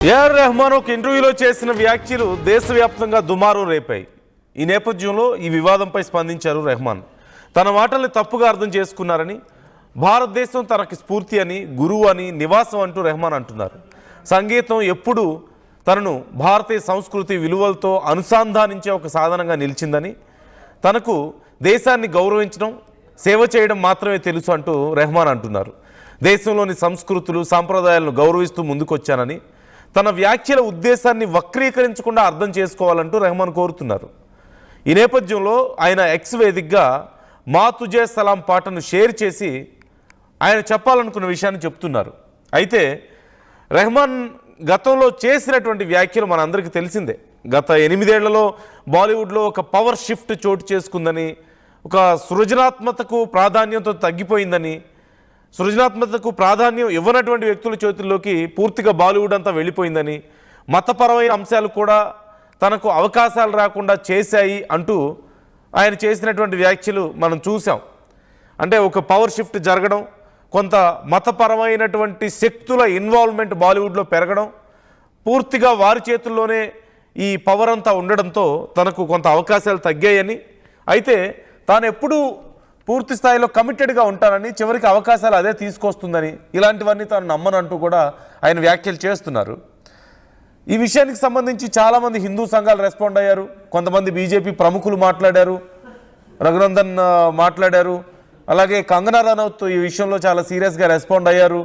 AR Rahman ఒక ఇంటర్వ్యూలో చేసిన వ్యాఖ్యలు దేశవ్యాప్తంగా దుమారం రేపాయి. ఈ నేపథ్యంలో ఈ వివాదంపై స్పందించారు రెహమాన్. తన మాటల్ని తప్పుగా అర్థం చేసుకున్నారని, భారతదేశం తనకి స్ఫూర్తి అని, గురువు అని, నివాసం అంటూ రెహమాన్ అంటున్నారు. సంగీతం ఎప్పుడూ తనను భారతీయ సంస్కృతి విలువలతో అనుసంధానించే ఒక సాధనంగా నిలిచిందని, తనకు దేశాన్ని గౌరవించడం, సేవ చేయడం మాత్రమే తెలుసు అంటూ రెహమాన్ అంటున్నారు. దేశంలోని సంస్కృతులు, సాంప్రదాయాలను గౌరవిస్తూ ముందుకొచ్చానని, తన వ్యాఖ్యల ఉద్దేశాన్ని వక్రీకరించకుండా అర్థం చేసుకోవాలంటూ రెహమాన్ కోరుతున్నారు. ఈ నేపథ్యంలో ఆయన ఎక్స్ వేదికగా మా తుజే సలాం పాటను షేర్ చేసి ఆయన చెప్పాలనుకున్న విషయాన్ని చెప్తున్నారు. అయితే రెహమాన్ గతంలో చేసినటువంటి వ్యాఖ్యలు మనందరికీ తెలిసిందే. గత 8 ఏళ్లలో బాలీవుడ్లో ఒక పవర్ షిఫ్ట్ చోటు చేసుకుందని, ఒక సృజనాత్మకతకు ప్రాధాన్యంతో తగ్గిపోయిందని, సృజనాత్మకతకు ప్రాధాన్యం ఇవ్వనటువంటి వ్యక్తుల చేతుల్లోకి పూర్తిగా బాలీవుడ్ అంతా వెళ్ళిపోయిందని, మతపరమైన అంశాలు కూడా తనకు అవకాశాలు రాకుండా చేశాయి అంటూ ఆయన చేసినటువంటి వ్యాఖ్యలు మనం చూసాం. అంటే ఒక పవర్ షిఫ్ట్ జరగడం, కొంత మతపరమైనటువంటి శక్తుల ఇన్వాల్వ్మెంట్ బాలీవుడ్లో పెరగడం, పూర్తిగా వారి చేతుల్లోనే ఈ పవర్ అంతా ఉండడంతో తనకు కొంత అవకాశాలు తగ్గాయని, అయితే తాను ఎప్పుడూ పూర్తి స్థాయిలో కమిటెడ్గా ఉంటానని, చివరికి అవకాశాలు అదే తీసుకొస్తుందని, ఇలాంటివన్నీ తాను నమ్మనంటూ కూడా ఆయన వ్యాఖ్యలు చేస్తున్నారు. ఈ విషయానికి సంబంధించి చాలామంది హిందూ సంఘాలు రెస్పాండ్ అయ్యారు. కొంతమంది బీజేపీ ప్రముఖులు మాట్లాడారు, రఘునందన్ మాట్లాడారు, అలాగే కంగనా రనౌత్ ఈ విషయంలో చాలా సీరియస్గా రెస్పాండ్ అయ్యారు.